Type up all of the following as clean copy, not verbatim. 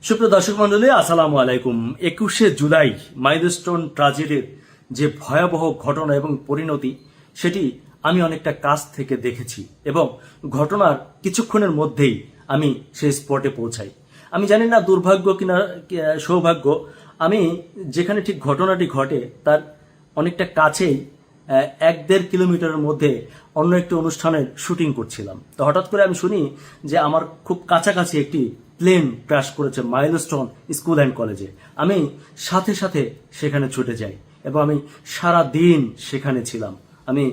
সুপ্রিয় দর্শক মন্ডলী, আসসালামু আলাইকুম। 21শে জুলাই মাইলস্টোন ট্র্যাজেডির যে ভয়াবহ ঘটনা এবং পরিণতি, সেটি আমি অনেকটা কাছ থেকে দেখেছি এবং ঘটনার কিছুক্ষণের মধ্যেই আমি সেই স্পটে পৌঁছাই। আমি জানি না দুর্ভাগ্য কিনা সৌভাগ্য, আমি যেখানে ঠিক ঘটনাটি ঘটে তার অনেকটা কাছেই 1-1.5 কিলোমিটারের মধ্যে অন্য একটি অনুষ্ঠানের শুটিং করছিলাম। তো হঠাৎ করে আমি শুনি যে আমার খুব কাছাকাছি একটি প্লেন ক্র্যাশ করেছে মাইলস্টোন স্কুল অ্যান্ড কলেজে। আমি সাথে সাথে সেখানে ছুটে যাই এবং আমি সারা দিন সেখানে ছিলাম। আমি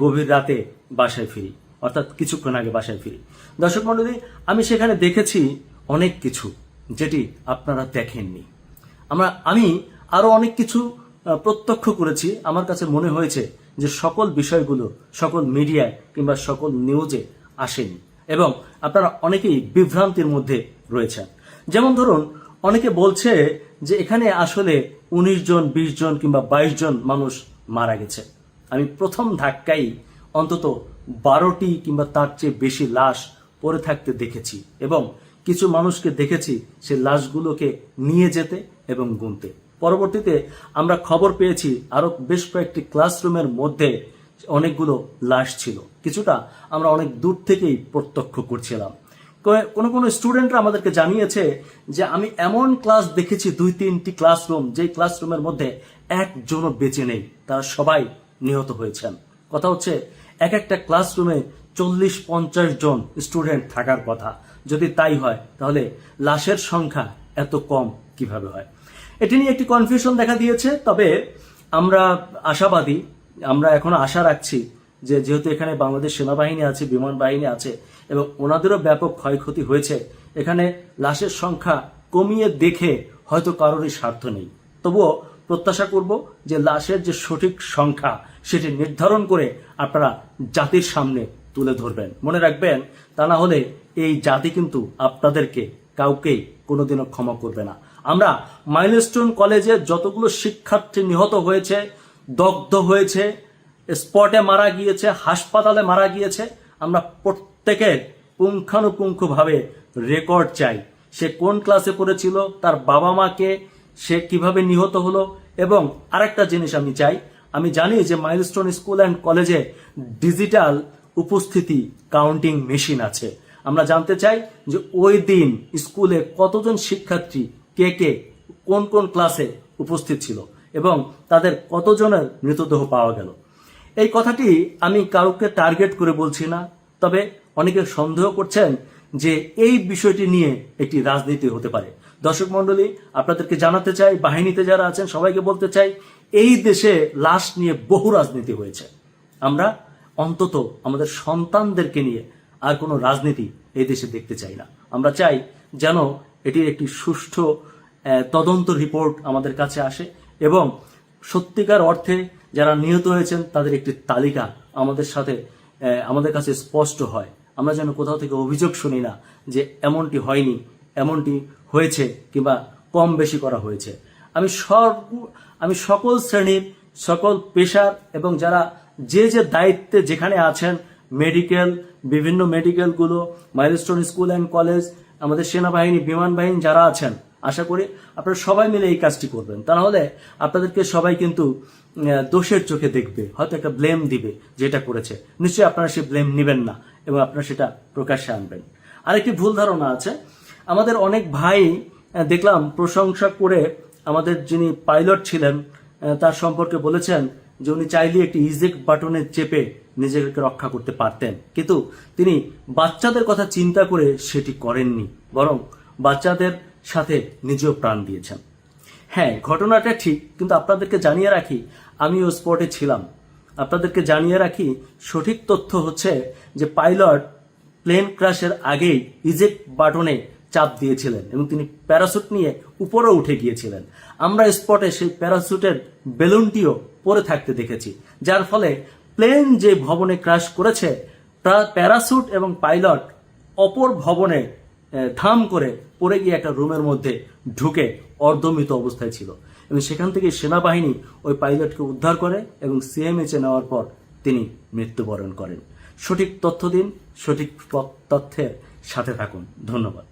গভীর রাতে বাসায় ফিরি, অর্থাৎ কিছুক্ষণ আগে বাসায় ফিরি। দর্শক মণ্ডলী, আমি সেখানে দেখেছি অনেক কিছু যেটি আপনারা দেখেননি। আমি আরো অনেক কিছু প্রত্যক্ষ করেছি। আমার কাছে মনে হয়েছে যে সকল বিষয়গুলো সকল মিডিয়ায় কিংবা সকল নিউজে আসেনি এবং আপনারা অনেকেই বিভ্রান্তির মধ্যে রয়েছেন। যেমন ধরুন, অনেকে বলছে যে এখানে আসলে 19 জন, 20 জন কিংবা 22 জন মানুষ মারা গেছে। আমি প্রথম ধাক্কায় অন্তত 12টি কিংবা তার চেয়ে বেশি লাশ পড়ে থাকতে দেখেছি এবং কিছু মানুষকে দেখেছি সে লাশগুলোকে নিয়ে যেতে এবং গুনতে। পরবর্তীতে আমরা খবর পেয়েছি আরো বেশ কয়েকটি ক্লাসরুমের মধ্যে অনেকগুলো লাশ ছিল। কিছুটা আমরা অনেক দূর থেকেই প্রত্যক্ষ করছিলাম। কোনো স্টুডেন্টরা আমাদেরকে জানিয়েছে যে আমি এমন ক্লাস দেখেছি 2-3টি ক্লাসরুম, যেই ক্লাসরুমের মধ্যে একজনও বেঁচে নেই, তারা সবাই নিহত হয়েছেন। কথা হচ্ছে এক একটা ক্লাসরুমে 40-50 জন স্টুডেন্ট থাকার কথা। যদি তাই হয় তাহলে লাশের সংখ্যা এত কম কিভাবে হয়? এটি নিয়ে একটি কনফিউশন দেখা দিয়েছে। তবে আমরা আশাবাদী, আমরা এখনো আশা রাখছি যে যেহেতু এখানে বাংলাদেশ সেনাবাহিনী আছে, বিমান বাহিনী আছে এবং ওনাদেরও ব্যাপক ক্ষয়ক্ষতি হয়েছে, এখানে লাশের সংখ্যা কমিয়ে দেখে হয়তো কারোরই স্বার্থ নেই। তবুও প্রত্যাশা করব যে লাশের যে সঠিক সংখ্যা সেটি নির্ধারণ করে আপনারা জাতির সামনে তুলে ধরবেন। মনে রাখবেন, তা না হলে এই জাতি কিন্তু আপনাদেরকে কাউকেই কোনোদিনও ক্ষমা করবে না। আমরা মাইলস্টোন কলেজে যতগুলো শিক্ষার্থী নিহত হয়েছে, দগ্ধ হয়েছে, স্পটে মারা গিয়েছে, হাসপাতালে মারা গিয়েছে, আমরা প্রত্যেকের পুঙ্খানুপুঙ্খভাবে রেকর্ড চাই। সে কোন ক্লাসে পড়েছিল, তার বাবা মাকে, সে কিভাবে নিহত হলো। এবং আরেকটা জিনিস আমি চাই, আমি জানি যে মাইলস্টোন স্কুল অ্যান্ড কলেজে ডিজিটাল উপস্থিতি কাউন্টিং মেশিন আছে। আমরা জানতে চাই যে ওই দিন স্কুলে কতজন শিক্ষার্থী কে কোন কোন ক্লাসে উপস্থিত ছিল এবং তাদের কতজনের মৃতদেহ পাওয়া গেল। এই কথাটি আমি কাউকে টার্গেট করে বলছি না, তবে অনেকে সন্দেহ করছেন যে এই বিষয়টি নিয়ে একটি রাজনীতি হতে পারে। দর্শক মণ্ডলী, আপনাদেরকে জানাতে চাই, বাহিনীতে যারা আছেন সবাইকে বলতে চাই, এই দেশে লাশ নিয়ে বহু রাজনীতি হয়েছে। আমরা অন্তত আমাদের সন্তানদেরকে নিয়ে আর কোনো রাজনীতি এই দেশে দেখতে চাই না। আমরা চাই যেন এটির একটি সুষ্ঠু তদন্ত রিপোর্ট আমাদের কাছে আসে এবং সত্যিকার অর্থে যারা নিহত হয়েছেন তাদের একটি তালিকা আমাদের কাছে স্পষ্ট হয়। আমরা যেন কোথাও থেকে অভিযোগ শুনি না যে এমনটি হয়নি, এমনটি হয়েছে কিংবা কম বেশি করা হয়েছে। আমি সকল শ্রেণীর, সকল পেশার এবং যারা যে দায়িত্বে যেখানে আছেন, বিভিন্ন মেডিকেলগুলো, মাইলস্টোন স্কুল অ্যান্ড কলেজ, আমাদের সেনাবাহিনী, বিমান বাহিনী যারা আছেন, আশা করি আপনারা সবাই মিলে এই কাজটি করবেন। তা না হলে আপনাদেরকে সবাই কিন্তু দোষের চোখে দেখবে, হয়তো একটা ব্লেম দিবে যেটা করেছে। নিশ্চয়ই আপনারা সে ব্লেম নেবেন না এবং আপনারা সেটা প্রকাশ্যে আনবেন। আরেকটি ভুল ধারণা আছে, আমাদের অনেক ভাই দেখলাম প্রশংসা করে আমাদের যিনি পাইলট ছিলেন তার সম্পর্কে বলেছেন যে উনি চাইলে একটি ইজেক্ট বাটনে চেপে নিজেকে রক্ষা করতে পারতেন, কিন্তু তিনি বাচ্চাদের কথা চিন্তা করে সেটি করেননি, বরং বাচ্চাদের সাথে নিজেও প্রাণ দিয়েছেন। হ্যাঁ, ঘটনাটা ঠিক, কিন্তু আপনাদেরকে জানিয়ে রাখি আমিও স্পটে ছিলাম। আপনাদেরকে জানিয়ে রাখি সঠিক তথ্য হচ্ছে যে পাইলট প্লেন ক্র্যাশের আগেই ইজেক্ট বাটনে চাপ দিয়েছিলেন এবং তিনি প্যারাসুট নিয়ে উপরে উঠে গিয়েছিলেন। আমরা স্পটে সেই প্যারাসুটের বেলুনটিও পরে থাকতে দেখেছি, যার ফলে প্লেন যে ভবনে ক্র্যাশ করেছে প্যারাসুট এবং পাইলট অপর ভবনে ধাম করে পড়ে গিয়ে একটা রুমের মধ্যে ঢুকে অর্ধমৃত অবস্থায় ছিল এবং সেখান থেকে সেনাবাহিনী ওই পাইলটকে উদ্ধার করে এবং সিএমএইচে নেওয়ার পর তিনি মৃত্যুবরণ করেন। সঠিক তথ্য দিন, সঠিক তথ্যের সাথে থাকুন। ধন্যবাদ।